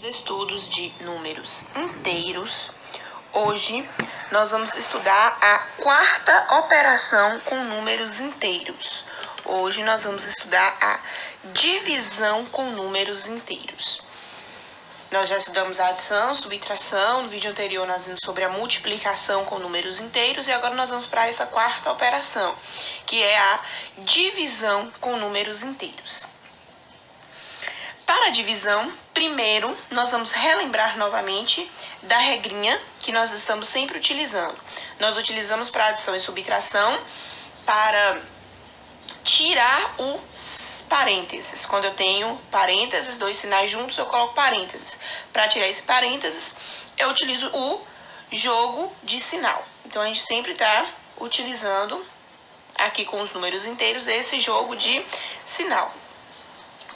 Estudos de números inteiros. Hoje nós vamos estudar a quarta operação com números inteiros. Hoje nós vamos estudar a divisão com números inteiros. Nós já estudamos a adição, subtração, no vídeo anterior nós vimos sobre a multiplicação com números inteiros e agora nós vamos para essa quarta operação, que é a divisão com números inteiros. Para a divisão, primeiro, nós vamos relembrar novamente da regrinha que nós estamos sempre utilizando. Nós utilizamos para adição e subtração para tirar os parênteses. Quando eu tenho parênteses, dois sinais juntos, eu coloco parênteses. Para tirar esse parênteses, eu utilizo o jogo de sinal. Então, a gente sempre está utilizando aqui com os números inteiros esse jogo de sinal.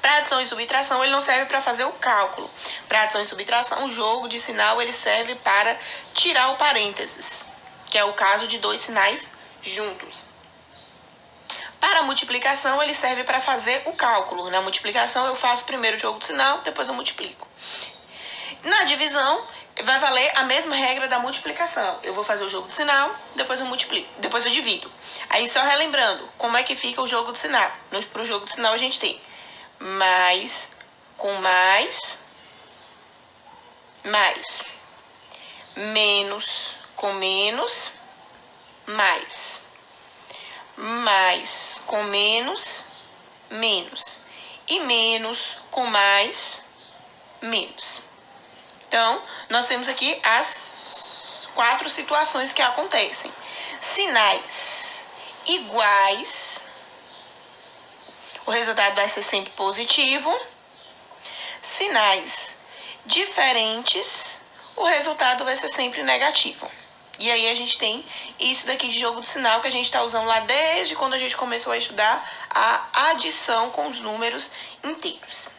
Para adição e subtração, ele não serve para fazer o cálculo. Para adição e subtração, o jogo de sinal ele serve para tirar o parênteses, que é o caso de dois sinais juntos. Para a multiplicação, ele serve para fazer o cálculo. Na multiplicação, eu faço primeiro o jogo de sinal, depois eu multiplico. Na divisão, vai valer a mesma regra da multiplicação. Eu vou fazer o jogo de sinal, depois eu multiplico, depois eu divido. Aí, só relembrando, como é que fica o jogo de sinal? Para o jogo de sinal, a gente tem mais com mais, mais. Menos com menos, mais. Mais com menos, menos. E menos com mais, menos. Então, nós temos aqui as quatro situações que acontecem. Sinais iguais, o resultado vai ser sempre positivo. Sinais diferentes, o resultado vai ser sempre negativo. E aí a gente tem isso daqui de jogo de sinal que a gente está usando lá desde quando a gente começou a estudar a adição com os números inteiros.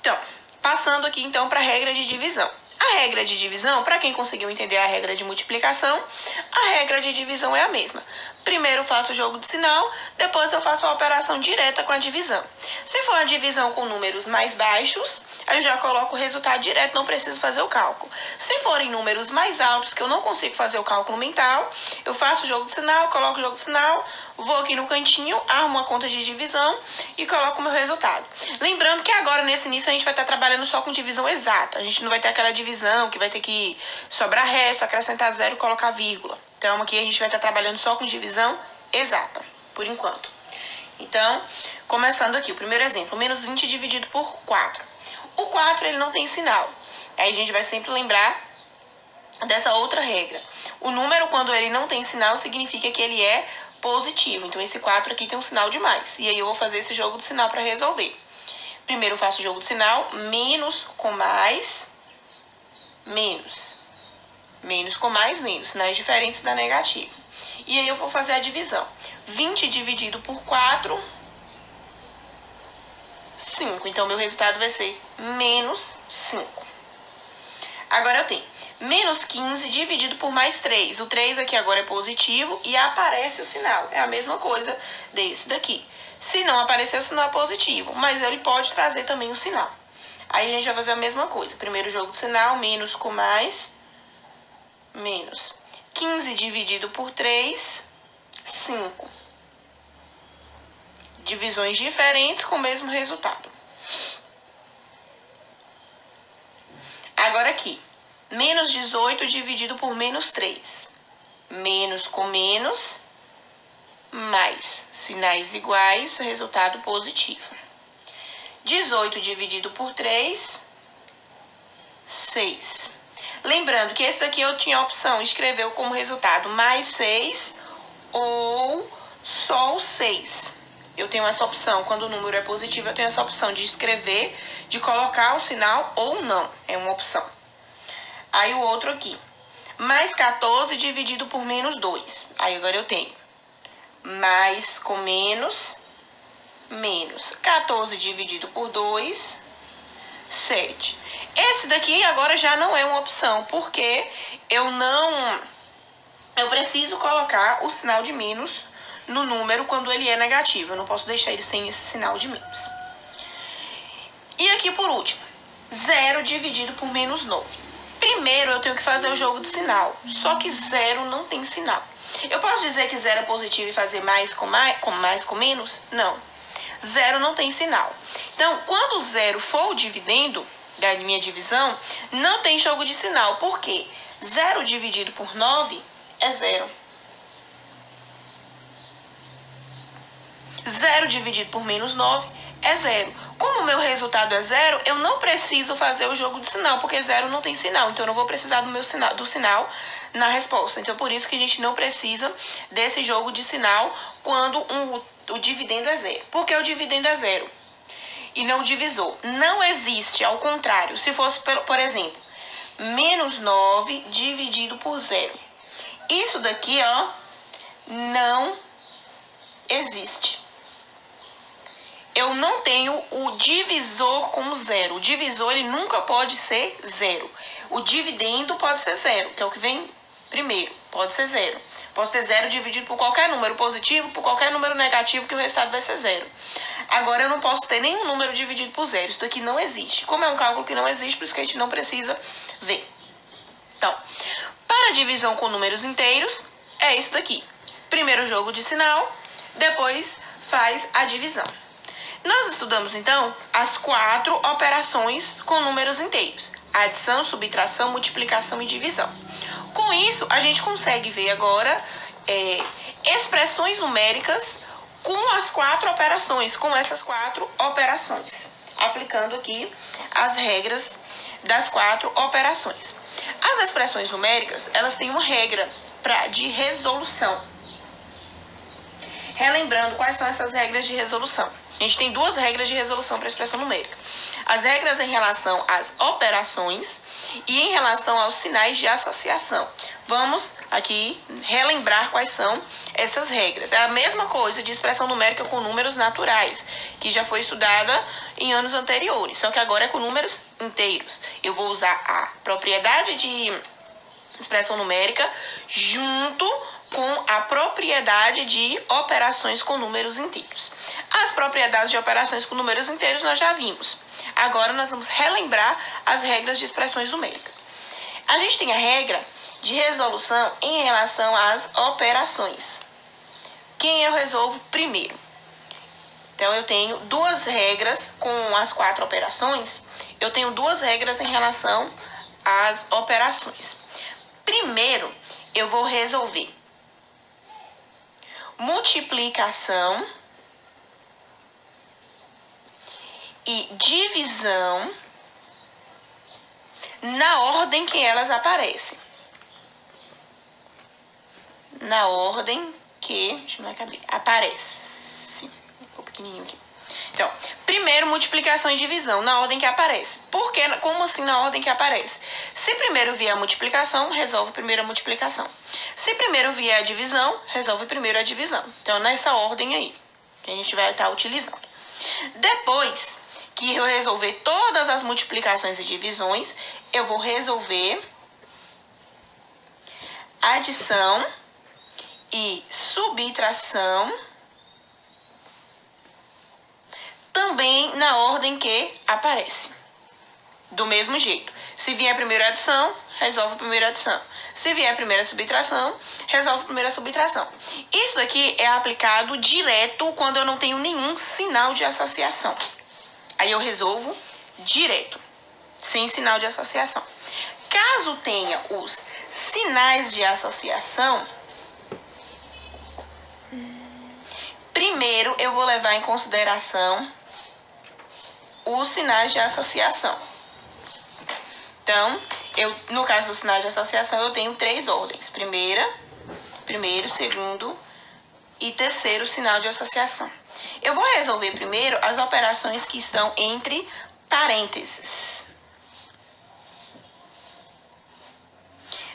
Então, passando aqui então para a regra de divisão. A regra de divisão, para quem conseguiu entender a regra de multiplicação, a regra de divisão é a mesma. Primeiro eu faço o jogo de sinal, depois eu faço a operação direta com a divisão. Se for a divisão com números mais baixos, eu já coloco o resultado direto, não preciso fazer o cálculo. Se forem números mais altos, que eu não consigo fazer o cálculo mental, eu faço o jogo de sinal, coloco o jogo de sinal, vou aqui no cantinho, arrumo uma conta de divisão e coloco o meu resultado. Lembrando que agora, nesse início, a gente vai estar trabalhando só com divisão exata. A gente não vai ter aquela divisão que vai ter que sobrar resto, acrescentar zero e colocar vírgula. Então, aqui a gente vai estar trabalhando só com divisão exata, por enquanto. Então, começando aqui, o primeiro exemplo, menos 20 dividido por 4. O 4, ele não tem sinal. Aí a gente vai sempre lembrar dessa outra regra. O número, quando ele não tem sinal, significa que ele é positivo. Então, esse 4 aqui tem um sinal de mais. E aí eu vou fazer esse jogo de sinal para resolver. Primeiro eu faço o jogo de sinal, menos com mais, menos. Menos com mais, menos. Sinais diferentes da negativa. E aí eu vou fazer a divisão. 20 dividido por 4, 5. Então, meu resultado vai ser menos 5. Agora eu tenho menos 15 dividido por mais 3. O 3 aqui agora é positivo e aparece o sinal. É a mesma coisa desse daqui. Se não aparecer o sinal é positivo, mas ele pode trazer também o sinal. Aí a gente vai fazer a mesma coisa. Primeiro jogo de sinal, menos com mais, menos. 15 dividido por 3, 5. Divisões diferentes com o mesmo resultado. Agora aqui, menos 18 dividido por menos 3. Menos com menos, mais. Sinais iguais, resultado positivo. 18 dividido por 3, 6. Lembrando que esse daqui eu tinha a opção de escrever como resultado mais 6 ou só o 6. Eu tenho essa opção, quando o número é positivo, eu tenho essa opção de escrever, de colocar o sinal ou não. É uma opção. Aí o outro aqui, mais 14 dividido por menos 2. Aí agora eu tenho mais com menos, menos. 14 dividido por 2, 7. Esse daqui agora já não é uma opção, porque eu preciso colocar o sinal de menos no número quando ele é negativo. Eu não posso deixar ele sem esse sinal de menos. E aqui por último, 0 dividido por menos 9. Primeiro eu tenho que fazer o jogo de sinal, só que 0 não tem sinal. Eu posso dizer que 0 é positivo e fazer mais com menos? Não. 0 não tem sinal. Então, quando 0 for o dividendo da minha divisão, não tem jogo de sinal. Por quê? 0 dividido por 9 é 0. 0 dividido por menos 9 é 0. Como o meu resultado é 0, eu não preciso fazer o jogo de sinal, porque 0 não tem sinal. Então, eu não vou precisar do sinal na resposta. Então, por isso que a gente não precisa desse jogo de sinal quando o dividendo é 0. Porque o dividendo é 0 e não o divisor. Não existe, ao contrário. Se fosse, por exemplo, menos 9 dividido por 0. Isso daqui, ó, não existe. Eu não tenho o divisor como 0. O divisor, ele nunca pode ser 0. O dividendo pode ser 0, que é o que vem primeiro. Pode ser 0. Posso ter 0 dividido por qualquer número positivo, por qualquer número negativo, que o resultado vai ser 0. Agora, eu não posso ter nenhum número dividido por 0. Isso daqui não existe. Como é um cálculo que não existe, por isso que a gente não precisa ver. Então, para divisão com números inteiros, é isso daqui. Primeiro jogo de sinal, depois faz a divisão. Nós estudamos, então, as 4 operações com números inteiros: adição, subtração, multiplicação e divisão. Com isso, a gente consegue ver agora expressões numéricas com as 4 operações, com essas 4 operações, aplicando aqui as regras das 4 operações. As expressões numéricas, elas têm uma regra de resolução. Relembrando, quais são essas regras de resolução? A gente tem 2 regras de resolução para a expressão numérica. As regras em relação às operações e em relação aos sinais de associação. Vamos aqui relembrar quais são essas regras. É a mesma coisa de expressão numérica com números naturais, que já foi estudada em anos anteriores, só que agora é com números inteiros. Eu vou usar a propriedade de expressão numérica junto com a propriedade de operações com números inteiros. As propriedades de operações com números inteiros nós já vimos. Agora nós vamos relembrar as regras de expressões numéricas. A gente tem a regra de resolução em relação às operações. Quem eu resolvo primeiro? Então, eu tenho 2 regras com as 4 operações. Eu tenho 2 regras em relação às operações. Primeiro, eu vou resolver multiplicação e divisão na ordem que elas aparecem. Na ordem que, deixa eu ver, aparece. Ficou pequenininho aqui. Então, primeiro multiplicação e divisão na ordem que aparece. Por quê? Como assim na ordem que aparece? Se primeiro vier a multiplicação, resolve primeiro a multiplicação. Se primeiro vier a divisão, resolve primeiro a divisão. Então, nessa ordem aí que a gente vai estar utilizando. Depois que eu resolver todas as multiplicações e divisões, eu vou resolver adição e subtração também na ordem que aparece. Do mesmo jeito. Se vier a primeira adição, resolve a primeira adição. Se vier a primeira subtração, resolve a primeira subtração. Isso aqui é aplicado direto quando eu não tenho nenhum sinal de associação. Aí eu resolvo direto, sem sinal de associação. Caso tenha os sinais de associação, primeiro eu vou levar em consideração os sinais de associação. Então, no caso dos sinais de associação, eu tenho 3 ordens. Primeiro, segundo e terceiro sinal de associação. Eu vou resolver primeiro as operações que estão entre parênteses.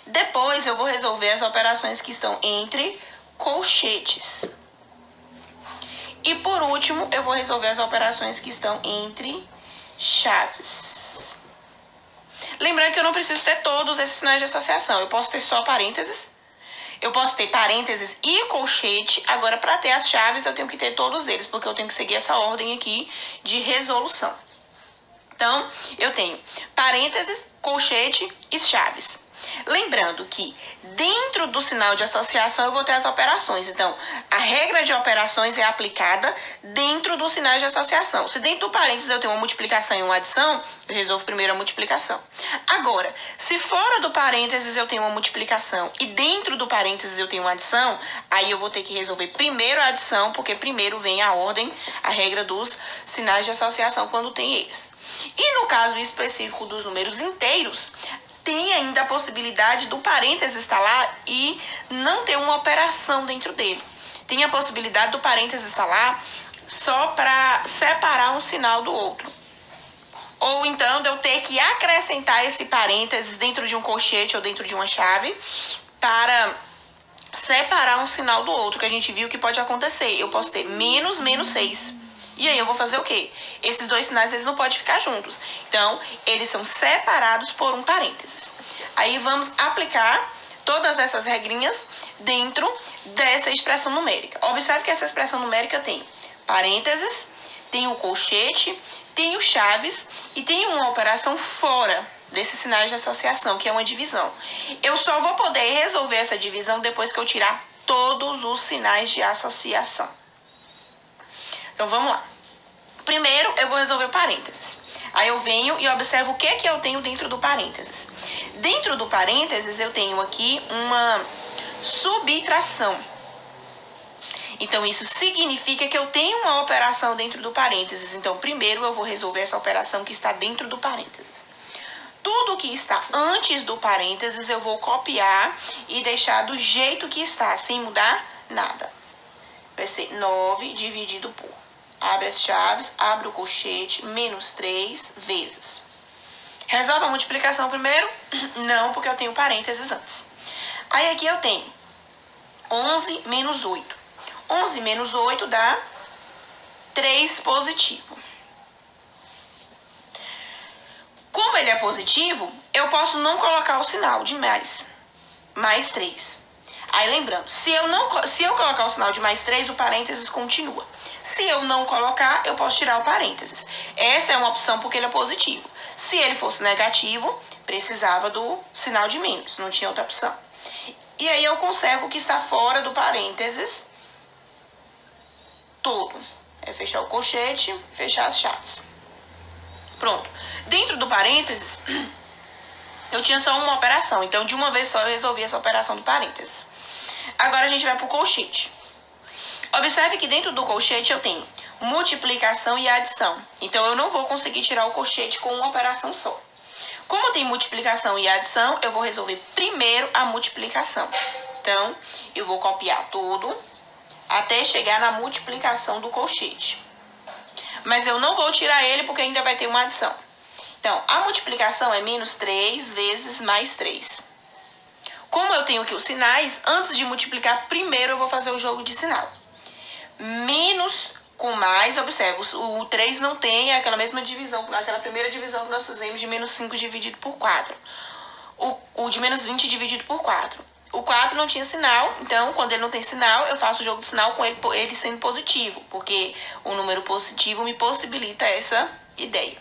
Depois, eu vou resolver as operações que estão entre colchetes. E por último, eu vou resolver as operações que estão entre chaves. Lembrando que eu não preciso ter todos esses sinais de associação. Eu posso ter só parênteses. Eu posso ter parênteses e colchete. Agora, para ter as chaves, eu tenho que ter todos eles, porque eu tenho que seguir essa ordem aqui de resolução. Então, eu tenho parênteses, colchete e chaves. Lembrando que dentro do sinal de associação eu vou ter as operações. Então, a regra de operações é aplicada dentro dos sinais de associação. Se dentro do parênteses eu tenho uma multiplicação e uma adição, eu resolvo primeiro a multiplicação. Agora, se fora do parênteses eu tenho uma multiplicação e dentro do parênteses eu tenho uma adição, aí eu vou ter que resolver primeiro a adição, porque primeiro vem a ordem, a regra dos sinais de associação quando tem eles. E no caso específico dos números inteiros, tem ainda a possibilidade do parênteses estar lá e não ter uma operação dentro dele. Tem a possibilidade do parênteses estar lá só para separar um sinal do outro. Ou então de eu ter que acrescentar esse parênteses dentro de um colchete ou dentro de uma chave para separar um sinal do outro, que a gente viu que pode acontecer. Eu posso ter menos 6. E aí eu vou fazer o quê? Esses dois sinais eles não podem ficar juntos. Então, eles são separados por um parênteses. Aí vamos aplicar todas essas regrinhas dentro dessa expressão numérica. Observe que essa expressão numérica tem parênteses, tem o colchete, tem o chaves e tem uma operação fora desses sinais de associação, que é uma divisão. Eu só vou poder resolver essa divisão depois que eu tirar todos os sinais de associação. Então, vamos lá. Primeiro, eu vou resolver o parênteses. Aí eu venho e observo o que é que eu tenho dentro do parênteses. Dentro do parênteses, eu tenho aqui uma subtração. Então, isso significa que eu tenho uma operação dentro do parênteses. Então, primeiro eu vou resolver essa operação que está dentro do parênteses. Tudo que está antes do parênteses, eu vou copiar e deixar do jeito que está, sem mudar nada. Vai ser 9 dividido por... Abre as chaves, abre o colchete, menos 3 vezes. Resolve a multiplicação primeiro? Não, porque eu tenho parênteses antes. Aí aqui eu tenho 11 menos 8. 11 menos 8 dá 3 positivo. Como ele é positivo, eu posso não colocar o sinal de mais 3. Aí lembrando, se eu colocar o sinal de mais 3, o parênteses continua. Se eu não colocar, eu posso tirar o parênteses. Essa é uma opção porque ele é positivo. Se ele fosse negativo, precisava do sinal de menos, não tinha outra opção. E aí eu conservo o que está fora do parênteses todo. É fechar o colchete, fechar as chaves. Pronto. Dentro do parênteses, eu tinha só uma operação. Então, de uma vez só, eu resolvi essa operação do parênteses. Agora, a gente vai para o colchete. Observe que dentro do colchete eu tenho multiplicação e adição. Então, eu não vou conseguir tirar o colchete com uma operação só. Como tem multiplicação e adição, eu vou resolver primeiro a multiplicação. Então, eu vou copiar tudo até chegar na multiplicação do colchete. Mas eu não vou tirar ele porque ainda vai ter uma adição. Então, a multiplicação é menos 3 vezes mais 3. Como eu tenho aqui os sinais, antes de multiplicar, primeiro eu vou fazer o jogo de sinal. Menos com mais, observa, o 3 não tem aquela mesma divisão, aquela primeira divisão que nós fizemos de menos 5 dividido por 4. O de menos 20 dividido por 4. O 4 não tinha sinal, então quando ele não tem sinal, eu faço o jogo de sinal com ele sendo positivo, porque o número positivo me possibilita essa ideia.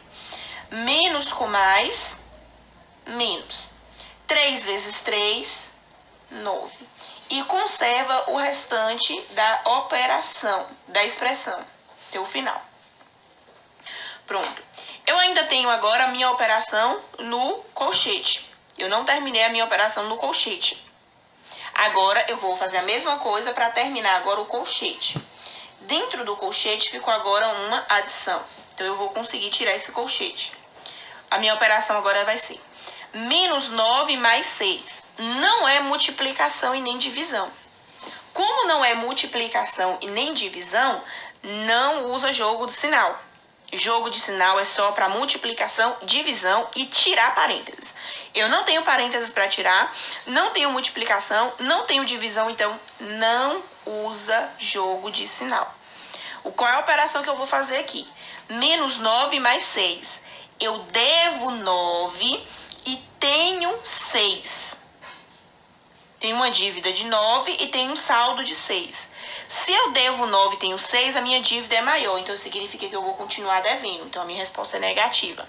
Menos com mais, menos. 3 vezes 3, 9. E conserva o restante da operação, da expressão, até o final. Pronto. Eu ainda tenho agora a minha operação no colchete. Eu não terminei a minha operação no colchete. Agora, eu vou fazer a mesma coisa para terminar agora o colchete. Dentro do colchete ficou agora uma adição. Então, eu vou conseguir tirar esse colchete. A minha operação agora vai ser menos 9 mais 6. Não é multiplicação e nem divisão. Como não é multiplicação e nem divisão, não usa jogo de sinal. Jogo de sinal é só para multiplicação, divisão e tirar parênteses. Eu não tenho parênteses para tirar, não tenho multiplicação, não tenho divisão, então não usa jogo de sinal. Qual é a operação que eu vou fazer aqui? Menos 9 mais 6. Eu devo 9 e tenho 6. Tenho uma dívida de 9 e tenho um saldo de 6. Se eu devo 9 e tenho 6, a minha dívida é maior. Então, significa que eu vou continuar devendo. Então, a minha resposta é negativa.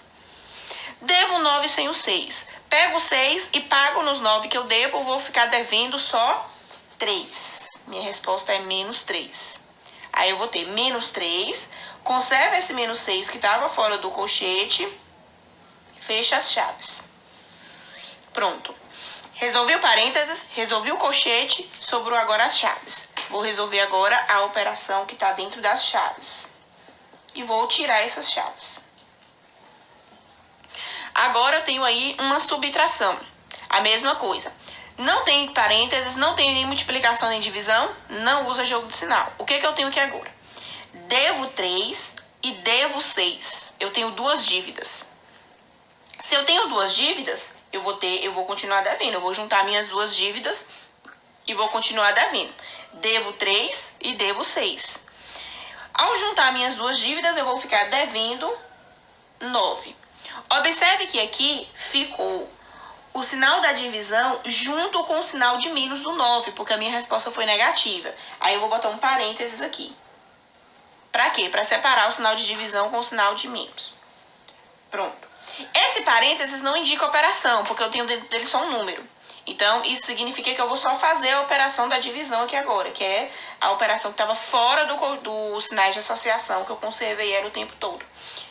Devo 9 sem o 6. Pego o 6 e pago nos 9 que eu devo, vou ficar devendo só 3. Minha resposta é menos 3. Aí eu vou ter menos 3, conserva esse menos 6 que estava fora do colchete, fecha as chaves. Pronto. Resolvi o parênteses, resolvi o colchete, sobrou agora as chaves. Vou resolver agora a operação que está dentro das chaves. E vou tirar essas chaves. Agora eu tenho aí uma subtração. A mesma coisa. Não tem parênteses, não tem nem multiplicação nem divisão, não usa jogo de sinal. O que eu tenho aqui agora? Devo 3 e devo 6. Eu tenho duas dívidas. Se eu tenho duas dívidas, eu vou continuar devendo. Eu vou juntar minhas duas dívidas e vou continuar devendo. Devo 3 e devo 6. Ao juntar minhas duas dívidas, eu vou ficar devendo 9. Observe que aqui ficou o sinal da divisão junto com o sinal de menos do 9, porque a minha resposta foi negativa. Aí eu vou botar um parênteses aqui. Pra quê? Pra separar o sinal de divisão com o sinal de menos. Pronto. Esse parênteses não indica operação, porque eu tenho dentro dele só um número. Então, isso significa que eu vou só fazer a operação da divisão aqui agora, que é a operação que estava fora dos sinais de associação, que eu conservei ela o tempo todo.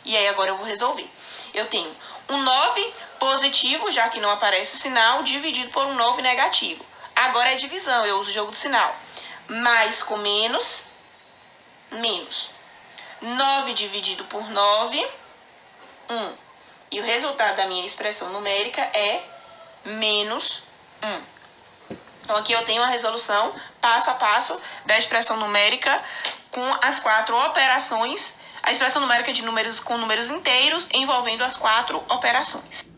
E aí, agora eu vou resolver. Eu tenho um 9 positivo, já que não aparece sinal, dividido por um 9 negativo. Agora é divisão, eu uso o jogo de sinal. Mais com menos, menos. 9 dividido por 9, 1. E o resultado da minha expressão numérica é menos 1. Então, aqui eu tenho a resolução passo a passo da expressão numérica com as 4 operações, a expressão numérica de números com números inteiros envolvendo as 4 operações.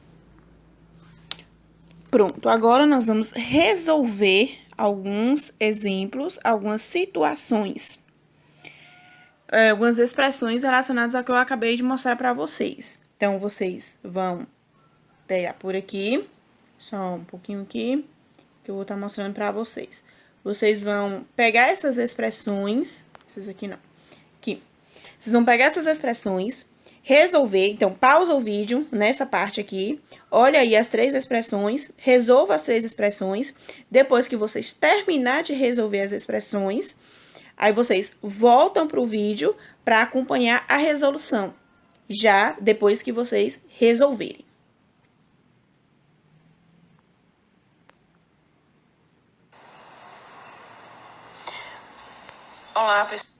Pronto, agora nós vamos resolver alguns exemplos, algumas situações, algumas expressões relacionadas ao que eu acabei de mostrar para vocês. Então, vocês vão pegar por aqui, só um pouquinho aqui, que eu vou estar mostrando para vocês. Vocês vão pegar essas expressões, essas aqui não, aqui. Vocês vão pegar essas expressões, resolver, então, pausa o vídeo nessa parte aqui, olha aí as 3 expressões, resolva as 3 expressões, depois que vocês terminar de resolver as expressões, aí vocês voltam para o vídeo para acompanhar a resolução, já depois que vocês resolverem. Olá, pessoal.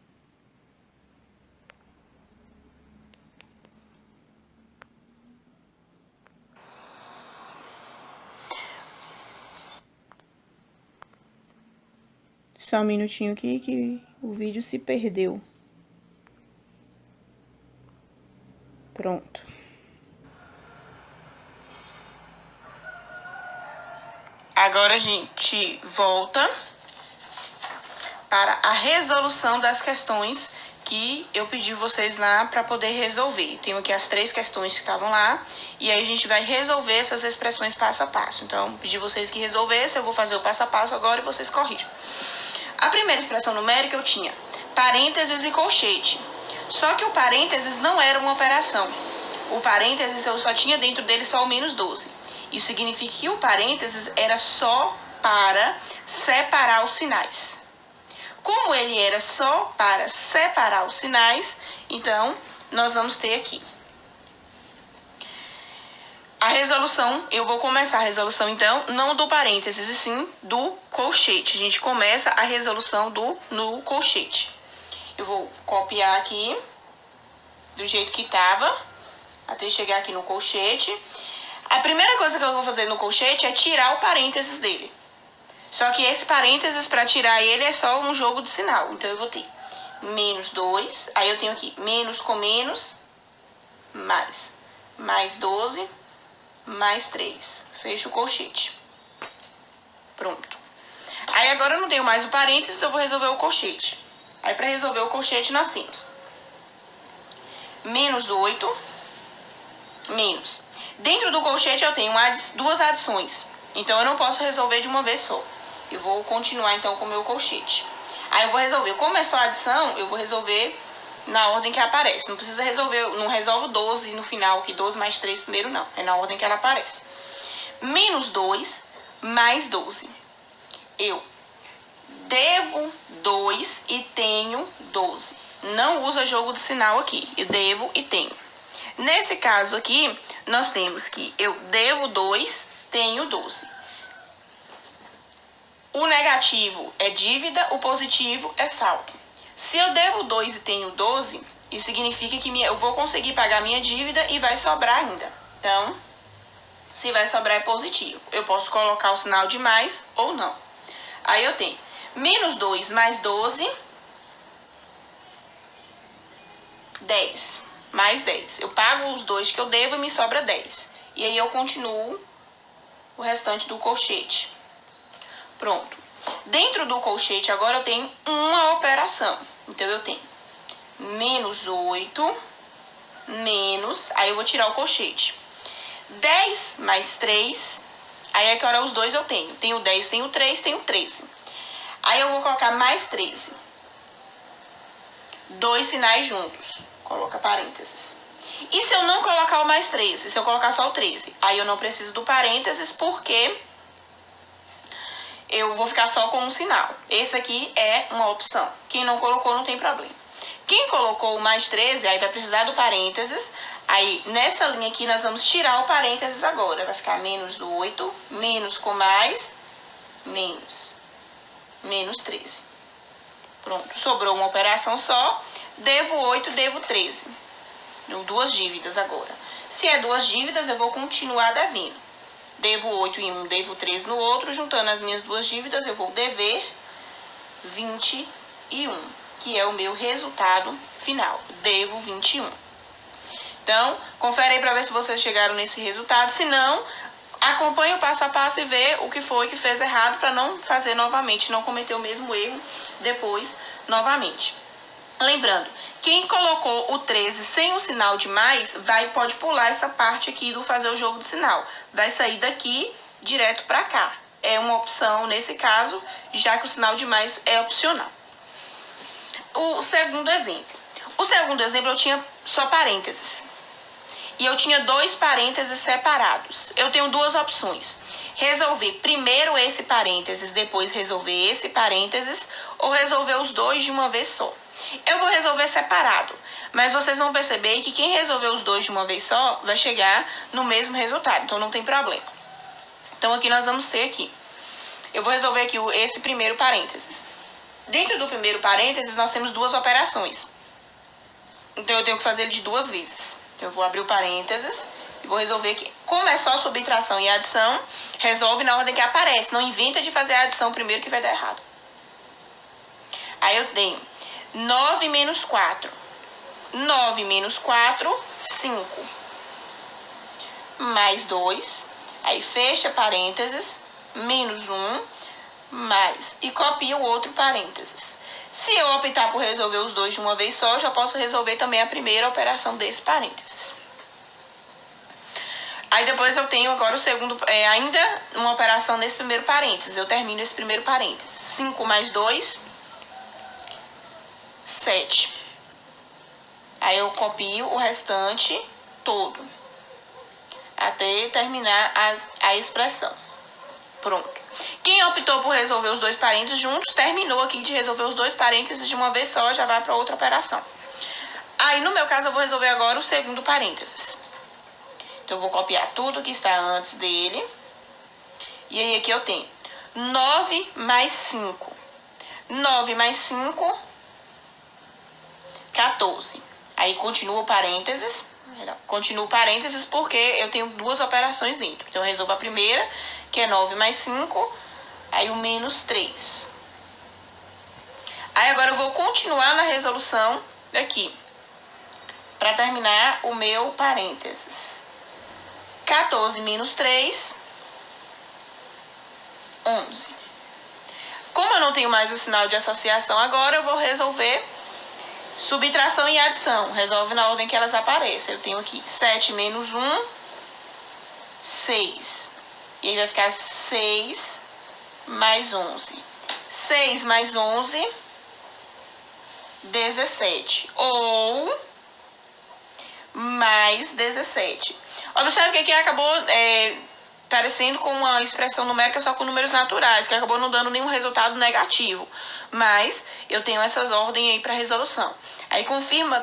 Só um minutinho aqui que o vídeo se perdeu. Pronto. Agora a gente volta para a resolução das questões que eu pedi vocês lá para poder resolver. Tenho aqui as 3 questões que estavam lá, e aí a gente vai resolver essas expressões passo a passo. Então, pedi vocês que resolvessem, eu vou fazer o passo a passo agora e vocês corrijam. A primeira expressão numérica eu tinha parênteses e colchete. Só que o parênteses não era uma operação. O parênteses eu só tinha dentro dele só o menos 12. Isso significa que o parênteses era só para separar os sinais. Como ele era só para separar os sinais, então nós vamos ter aqui a resolução. Eu vou começar a resolução, então, não do parênteses, e sim do colchete. A gente começa a resolução no colchete. Eu vou copiar aqui do jeito que estava, até chegar aqui no colchete. A primeira coisa que eu vou fazer no colchete é tirar o parênteses dele. Só que esse parênteses, para tirar ele, é só um jogo de sinal. Então, eu vou ter menos 2. Aí, eu tenho aqui menos com menos, mais 12, mais 3. Fecho o colchete. Pronto. Aí, agora eu não tenho mais o parênteses, eu vou resolver o colchete. Aí, para resolver o colchete, nós temos menos 8, menos. Dentro do colchete, eu tenho duas adições. Então, eu não posso resolver de uma vez só. Eu vou continuar, então, com o meu colchete. Aí, eu vou resolver. Como é só adição, eu vou resolver na ordem que aparece. Não precisa resolver, não resolve o 12 no final, que 12 mais 3 primeiro, não. É na ordem que ela aparece. Menos 2 mais 12. Eu devo 2 e tenho 12. Não usa jogo de sinal aqui. Eu devo e tenho. Nesse caso aqui, nós temos que eu devo 2, tenho 12. O negativo é dívida, o positivo é saldo. Se eu devo 2 e tenho 12, isso significa que eu vou conseguir pagar minha dívida e vai sobrar ainda. Então, se vai sobrar é positivo. Eu posso colocar o sinal de mais ou não. Aí eu tenho menos 2 mais 12, 10. Mais 10. Eu pago os 2 que eu devo e me sobra 10. E aí eu continuo o restante do colchete. Pronto. Dentro do colchete agora eu tenho uma operação. Então eu tenho menos 8, menos... Aí eu vou tirar o colchete. 10 mais 3. Aí é que hora os dois eu tenho. Tenho 10, tenho 3, tenho 13. Aí eu vou colocar mais 13. Dois sinais juntos. Coloca parênteses. E se eu não colocar o mais 13? Se eu colocar só o 13? Aí eu não preciso do parênteses porque eu vou ficar só com um sinal. Esse aqui é uma opção. Quem não colocou não tem problema. Quem colocou o mais 13, aí vai precisar do parênteses. Aí, nessa linha aqui, nós vamos tirar o parênteses agora. Vai ficar menos 8, menos com mais, menos. Menos 13. Pronto, sobrou uma operação só. Devo 8, devo 13. Duas dívidas agora. Se é duas dívidas, eu vou continuar devendo. Devo 8 em um, devo 13 no outro. Juntando as minhas duas dívidas, eu vou dever 21, que é o meu resultado final. Devo 21. Então, confere aí para ver se vocês chegaram nesse resultado. Se não, acompanhe o passo a passo e vê o que foi que fez errado para não fazer novamente, não cometer o mesmo erro depois novamente. Lembrando, quem colocou o 13 sem o sinal de mais, pode pular essa parte aqui do fazer o jogo de sinal. Vai sair daqui direto para cá. É uma opção nesse caso, já que o sinal de mais é opcional. O segundo exemplo. O segundo exemplo eu tinha só parênteses. E eu tinha dois parênteses separados. Eu tenho duas opções. Resolver primeiro esse parênteses, depois resolver esse parênteses, ou resolver os dois de uma vez só. Eu vou resolver separado, mas vocês vão perceber que quem resolver os dois de uma vez só vai chegar no mesmo resultado, então não tem problema. Então aqui nós vamos ter aqui. Eu vou resolver aqui esse primeiro parênteses. Dentro do primeiro parênteses nós temos duas operações. Então eu tenho que fazer ele de duas vezes. Então eu vou abrir o parênteses e vou resolver aqui. Como é só subtração e adição, resolve na ordem que aparece. Não inventa de fazer a adição primeiro que vai dar errado. Aí eu tenho 9 menos 4. 9 menos 4, 5. Mais 2. Aí fecha parênteses. Menos 1. Mais. E copia o outro parênteses. Se eu optar por resolver os dois de uma vez só, eu já posso resolver também a primeira operação desse parênteses. Aí depois eu tenho agora o segundo, ainda uma operação nesse primeiro parênteses. Eu termino esse primeiro parênteses. 5 mais 2, 7. Aí eu copio o restante todo, até terminar a expressão. Pronto. Quem optou por resolver os dois parênteses juntos, terminou aqui de resolver os dois parênteses de uma vez só, já vai para outra operação. Aí, no meu caso, eu vou resolver agora o segundo parênteses. Então, eu vou copiar tudo que está antes dele. E aí, aqui eu tenho 9 mais 5. 9 mais 5, 14. Aí, continua o parênteses. Continuo o parênteses porque eu tenho duas operações dentro. Então, eu resolvo a primeira, que é 9 mais 5, aí o menos 3. Aí agora eu vou continuar na resolução daqui, para terminar o meu parênteses. 14 menos 3, 11. Como eu não tenho mais o sinal de associação agora, eu vou resolver subtração e adição. Resolve na ordem que elas aparecem. Eu tenho aqui 7 menos 1, 6. E aí vai ficar 6 mais 11. 6 mais 11, 17. Ou mais 17. Observe que aqui acabou parecendo com uma expressão numérica só com números naturais, que acabou não dando nenhum resultado negativo. Mas eu tenho essas ordens aí para resolução. Aí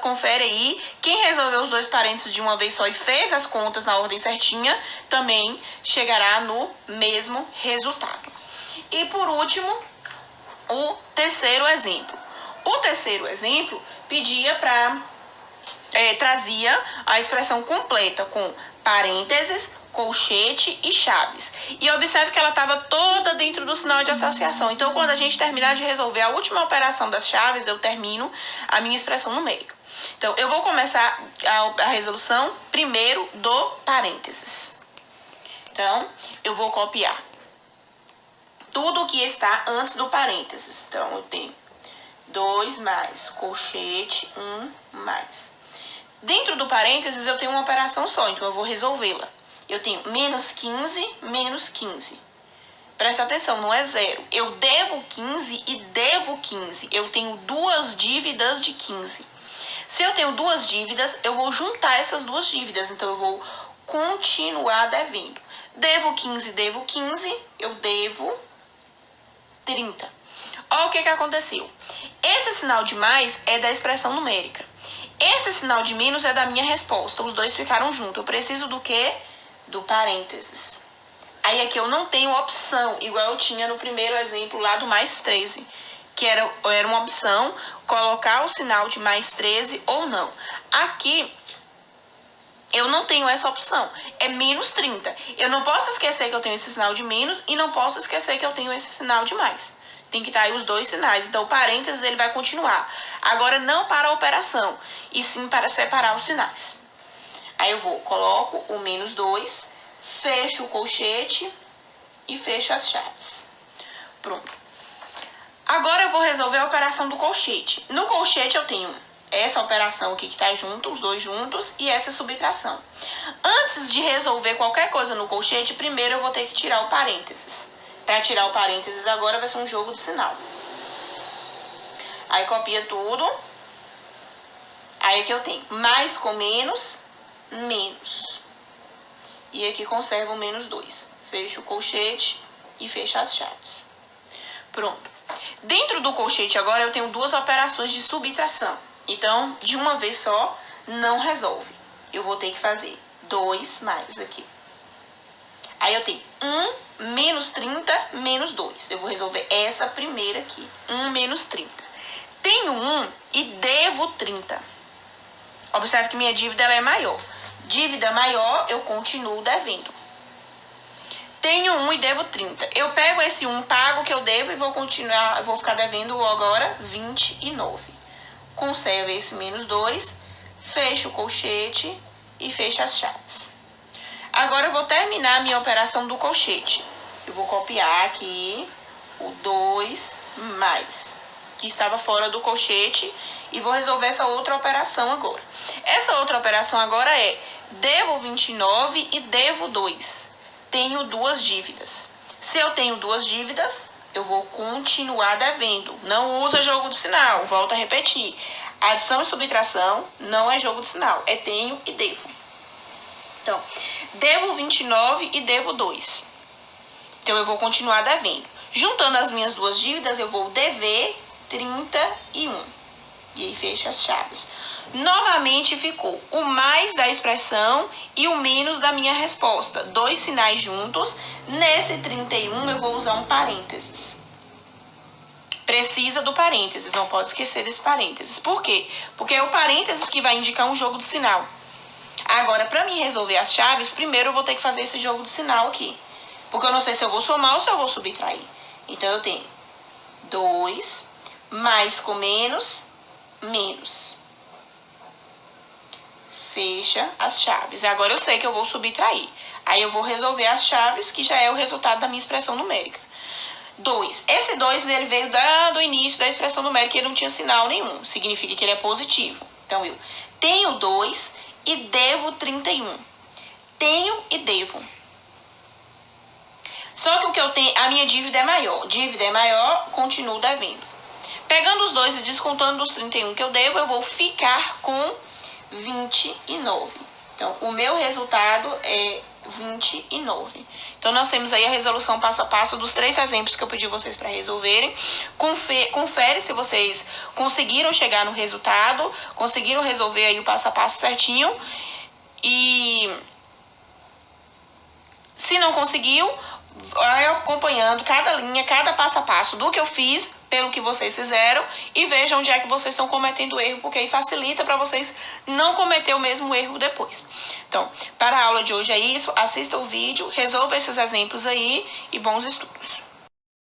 confere aí, quem resolveu os dois parênteses de uma vez só e fez as contas na ordem certinha, também chegará no mesmo resultado. E por último, o terceiro exemplo. O terceiro exemplo trazia a expressão completa com parênteses, colchete e chaves. E observe que ela estava toda dentro do sinal de associação. Então, quando a gente terminar de resolver a última operação das chaves, eu termino a minha expressão numérica. Então, eu vou começar a resolução primeiro do parênteses. Então, eu vou copiar tudo o que está antes do parênteses. Então, eu tenho 2 mais colchete, 1 mais. Dentro do parênteses, eu tenho uma operação só, então eu vou resolvê-la. Eu tenho menos 15, menos 15. Presta atenção, não é zero. Eu devo 15 e devo 15. Eu tenho duas dívidas de 15. Se eu tenho duas dívidas, eu vou juntar essas duas dívidas. Então, eu vou continuar devendo. Devo 15, eu devo 30. Olha o que aconteceu. Esse sinal de mais é da expressão numérica. Esse sinal de menos é da minha resposta. Os dois ficaram juntos. Eu preciso do quê? Do parênteses. Aí aqui eu não tenho opção, igual eu tinha no primeiro exemplo lá do mais 13. Que era uma opção colocar o sinal de mais 13 ou não. Aqui eu não tenho essa opção. É menos 30. Eu não posso esquecer que eu tenho esse sinal de menos e não posso esquecer que eu tenho esse sinal de mais. Tem que estar aí os dois sinais. Então, o parênteses ele vai continuar. Agora, não para a operação, e sim para separar os sinais. Aí eu coloco o menos 2, fecho o colchete e fecho as chaves. Pronto. Agora eu vou resolver a operação do colchete. No colchete eu tenho essa operação aqui que está junto, os dois juntos, e essa subtração. Antes de resolver qualquer coisa no colchete, primeiro eu vou ter que tirar o parênteses. Para tirar o parênteses agora vai ser um jogo de sinal. Aí copia tudo. Aí aqui eu tenho mais com menos, menos. E aqui conserva o menos 2. Fecho o colchete e fecho as chaves. Pronto. Dentro do colchete agora eu tenho duas operações de subtração. Então, de uma vez só, não resolve. Eu vou ter que fazer 2 mais aqui. Aí eu tenho 1 menos 30 menos 2. Eu vou resolver essa primeira aqui. 1 menos 30. Tenho 1 e devo 30. Observe que minha dívida ela é maior. Dívida maior, eu continuo devendo. Tenho 1 e devo 30. Eu pego esse 1, pago o que eu devo e vou ficar devendo agora 29. Conservo esse menos 2, fecho o colchete e fecho as chaves. Agora eu vou terminar a minha operação do colchete. Eu vou copiar aqui o 2 mais, que estava fora do colchete, e vou resolver essa outra operação agora. Essa outra operação agora é devo 29 e devo 2. Tenho duas dívidas. Se eu tenho duas dívidas, eu vou continuar devendo. Não usa jogo do sinal, volto a repetir. Adição e subtração não é jogo de sinal, é tenho e devo. Então, devo 29 e devo 2. Então, eu vou continuar devendo. Juntando as minhas duas dívidas, eu vou dever 31. E aí, fecho as chaves. Novamente, ficou o mais da expressão e o menos da minha resposta. Dois sinais juntos. Nesse 31, eu vou usar um parênteses. Precisa do parênteses, não pode esquecer desse parênteses. Por quê? Porque é o parênteses que vai indicar um jogo de sinal. Agora, para mim resolver as chaves, primeiro eu vou ter que fazer esse jogo de sinal aqui. Porque eu não sei se eu vou somar ou se eu vou subtrair. Então, eu tenho 2 mais com menos, menos. Fecha as chaves. Agora eu sei que eu vou subtrair. Aí eu vou resolver as chaves, que já é o resultado da minha expressão numérica. 2. Esse 2 ele veio do início da expressão numérica e ele não tinha sinal nenhum. Significa que ele é positivo. Então, eu tenho 2 e devo 31. Tenho e devo. Só que o que eu tenho, a minha dívida é maior. Dívida é maior, continuo devendo. Pegando os dois e descontando dos 31 que eu devo, eu vou ficar com 29. Então, o meu resultado é 29. Então, nós temos aí a resolução passo a passo dos 3 exemplos que eu pedi vocês para resolverem. Confere se vocês conseguiram chegar no resultado, conseguiram resolver aí o passo a passo certinho. E se não conseguiu, vai acompanhando cada linha, cada passo a passo do que eu fiz, pelo que vocês fizeram, e vejam onde é que vocês estão cometendo erro, porque aí facilita para vocês não cometer o mesmo erro depois. Então, para a aula de hoje é isso, assista o vídeo, resolva esses exemplos aí e bons estudos.